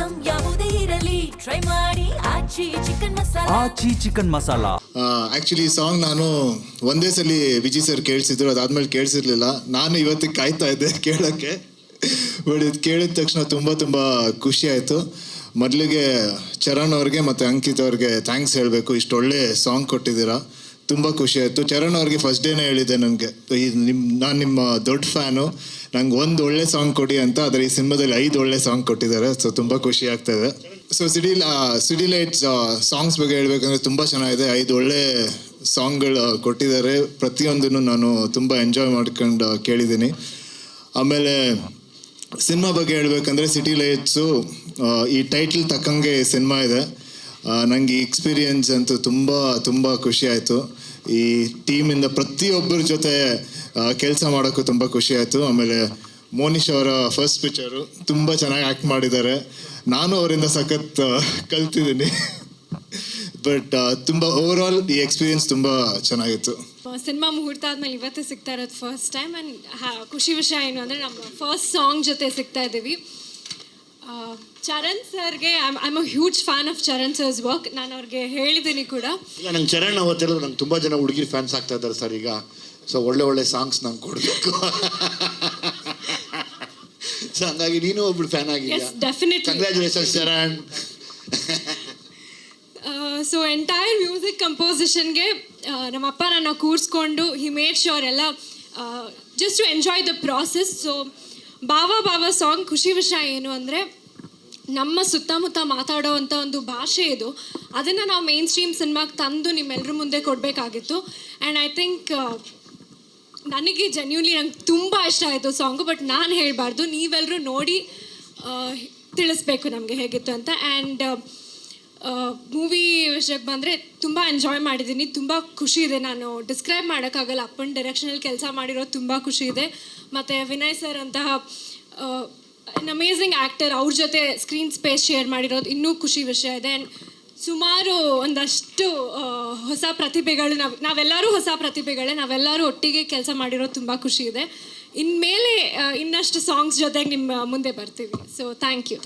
Item ಯಾವುದೇ ಇರಲಿ try ಮಾಡಿ ಆಚಿ ಚಿಕನ್ ಮಸಾಲಾ. ಆ್ಯಕ್ಚುಲಿ ಸಾಂಗ್ ನಾನು ಒಂದೇ ಸಲ ವಿಜಯ್ ಸರ್ ಕೇಳಿಸಿದ್ರು, ಅದಾದ್ಮೇಲೆ ಕೇಳಿಸಿರ್ಲಿಲ್ಲ. ನಾನು ಇವತ್ತಿಗೆ ಕಾಯ್ತಾ ಇದ್ದೆ ಕೇಳೋಕ್ಕೆ. ಬಟ್ ಇದು ಕೇಳಿದ ತಕ್ಷಣ ತುಂಬ ಖುಷಿ ಆಯಿತು. ಮೊದಲಿಗೆ ಚರಣ್ ಅವ್ರಿಗೆ ಮತ್ತು ಅಂಕಿತ್ ಅವ್ರಿಗೆ ಥ್ಯಾಂಕ್ಸ್ ಹೇಳಬೇಕು. ಇಷ್ಟು ಒಳ್ಳೆ ಸಾಂಗ್ ಕೊಟ್ಟಿದ್ದೀರಾ, ತುಂಬ ಖುಷಿ ಆಯಿತು. ಚರಣ್ ಅವ್ರಿಗೆ ಫಸ್ಟ್ ಡೇನೇ ಹೇಳಿದ್ದೆ ನನಗೆ, ನಾನು ನಿಮ್ಮ ದೊಡ್ಡ ಫ್ಯಾನು, ನಂಗೆ ಒಂದು ಒಳ್ಳೆ ಸಾಂಗ್ ಕೊಡಿ ಅಂತ. ಆದರೆ ಈ ಸಿನಿಮಾದಲ್ಲಿ 5 ಒಳ್ಳೆ ಸಾಂಗ್ ಕೊಟ್ಟಿದ್ದಾರೆ. ಸೊ ತುಂಬ ಖುಷಿ ಆಗ್ತಾಯಿದೆ. ಸೊ ಸಿಟಿ ಲೈಟ್ಸ್ ಸಾಂಗ್ಸ್ ಬಗ್ಗೆ ಹೇಳ್ಬೇಕಂದ್ರೆ ತುಂಬ ಚೆನ್ನಾಗಿದೆ. 5 ಒಳ್ಳೆ ಸಾಂಗ್ಗಳು ಕೊಟ್ಟಿದ್ದಾರೆ. ಪ್ರತಿಯೊಂದನ್ನು ನಾನು ತುಂಬ ಎಂಜಾಯ್ ಮಾಡ್ಕೊಂಡು ಕೇಳಿದ್ದೀನಿ. ಆಮೇಲೆ ಸಿನಿಮಾ ಬಗ್ಗೆ ಹೇಳ್ಬೇಕಂದ್ರೆ ಸಿಟಿ ಲೈಟ್ಸು ಈ ಟೈಟ್ಲ್ ತಕ್ಕಂಗೆ ಸಿನಿಮಾ ಇದೆ. ನನಗೆ ಈ ಎಕ್ಸ್ಪೀರಿಯನ್ಸ್ ಅಂತೂ ತುಂಬ ಖುಷಿ ಆಯಿತು. ಈ ಟೀಮಿಂದ ಪ್ರತಿಯೊಬ್ಬರ ಜೊತೆ ಕೆಲಸ ಮಾಡೋಕ್ಕೂ ತುಂಬ ಖುಷಿ ಆಯಿತು. ಆಮೇಲೆ ಮೋನಿಶ್ ಅವರ ಫಸ್ಟ್ ಪಿಕ್ಚರು ತುಂಬ ಚೆನ್ನಾಗಿ ಆ್ಯಕ್ಟ್ ಮಾಡಿದ್ದಾರೆ. ನಾನು ಅವರಿಂದ ಸಖತ್ ಕಲ್ತಿದ್ದೀನಿ. ಬಟ್ ತುಂಬ ಓವರ್ ಆಲ್ ಈ ಎಕ್ಸ್ಪೀರಿಯನ್ಸ್ ತುಂಬ ಚೆನ್ನಾಗಿತ್ತು. ಸಿನಿಮಾ ಮುಹೂರ್ತ ಆದ್ಮೇಲೆ ಇವತ್ತೇ ಸಿಗ್ತಾ ಇರೋದು ಫಸ್ಟ್ ಟೈಮ್. ಆ್ಯಂಡ್ ಖುಷಿ ವಿಷಯ ಏನು ಅಂದರೆ ನಮ್ಮ ಫಸ್ಟ್ ಸಾಂಗ್ ಜೊತೆ ಸಿಗ್ತಾ ಇದ್ದೀವಿ. ಚರಣ್ ಸರ್ಗೆ I am a huge fan of Charan sir's work. ನಾನು ಅವ್ರಿಗೆ ಹೇಳಿದ್ದೀನಿ ಕೂಡ. ಇಲ್ಲ, ನಂಗೆ ಚರಣ್ ಅವತ್ತಿರೋದು ನಂಗೆ ತುಂಬ ಜನ ಹುಡುಗಿರು ಫ್ಯಾನ್ಸ್ ಆಗ್ತಾ ಇದ್ದಾರೆ ಸರ್ ಈಗ. ಸೊ ಒಳ್ಳೆ ಸಾಂಗ್ಸ್ ನಂಗೆ ಕೊಡಬೇಕು. ಸೊ ಹಂಗಾಗಿ ನೀನು ಒಬ್ಳು ಫ್ಯಾನ್ ಆಗಿದ್ಯಾ? Definitely. Congratulations Charan. So entire music ಕಂಪೋಸಿಷನ್ಗೆ ನಮ್ಮಪ್ಪ ನನ್ನ ಕೂರಿಸ್ಕೊಂಡು ಹಿ ಮೇಡ್ ಶ್ಯೂರ್ ಎಲ್ಲ just to enjoy the process. So ಬಾವ ಸಾಂಗ್ ಖುಷಿ ವಿಷಯ ಏನು ಅಂದರೆ ನಮ್ಮ ಸುತ್ತಮುತ್ತ ಮಾತಾಡೋವಂಥ ಒಂದು ಭಾಷೆ ಇದು. ಅದನ್ನು ನಾವು ಮೇನ್ ಸ್ಟ್ರೀಮ್ ಸಿನಿಮಾಗೆ ತಂದು ನಿಮ್ಮೆಲ್ಲರ ಮುಂದೆ ಕೊಡಬೇಕಾಗಿತ್ತು. ಆ್ಯಂಡ್ ಐ ಥಿಂಕ್ ನನಗೆ ಜೆನ್ಯೂನ್ಲಿ ನಂಗೆ ತುಂಬ ಇಷ್ಟ ಆಯಿತು ಸಾಂಗು. ಬಟ್ ನಾನು ಹೇಳಬಾರ್ದು, ನೀವೆಲ್ಲರೂ ನೋಡಿ ತಿಳಿಸ್ಬೇಕು ನಮಗೆ ಹೇಗಿತ್ತು ಅಂತ. ಆ್ಯಂಡ್ ಮೂವಿ ವಿಷಯಕ್ಕೆ ಬಂದರೆ ತುಂಬ ಎಂಜಾಯ್ ಮಾಡಿದ್ದೀನಿ. ತುಂಬ ಖುಷಿ ಇದೆ, ನಾನು ಡಿಸ್ಕ್ರೈಬ್ ಮಾಡೋಕ್ಕಾಗಲ್ಲ. ಅಪ್ಪನ ಡೈರೆಕ್ಷನಲ್ಲಿ ಕೆಲಸ ಮಾಡಿರೋದು ತುಂಬ ಖುಷಿ ಇದೆ. ಮತ್ತು ವಿನಯ್ ಸರ್ ಅಂತಹ ಅನ್ ಅಮೇಝಿಂಗ್ ಆ್ಯಕ್ಟರ್, ಅವ್ರ ಜೊತೆ ಸ್ಕ್ರೀನ್ ಸ್ಪೇಸ್ ಶೇರ್ ಮಾಡಿರೋದು ಇನ್ನೂ ಖುಷಿ ವಿಷಯ ಇದೆ. ಆ್ಯಂಡ್ ಸುಮಾರು ಒಂದಷ್ಟು ಹೊಸ ಪ್ರತಿಭೆಗಳು, ನಾವೆಲ್ಲರೂ ಹೊಸ ಪ್ರತಿಭೆಗಳೇ, ನಾವೆಲ್ಲರೂ ಒಟ್ಟಿಗೆ ಕೆಲಸ ಮಾಡಿರೋದು ತುಂಬ ಖುಷಿ ಇದೆ. ಇನ್ಮೇಲೆ ಇನ್ನಷ್ಟು ಸಾಂಗ್ಸ್ ಜೊತೆಗೆ ನಿಮ್ಮ ಮುಂದೆ ಬರ್ತೀವಿ. So thank you.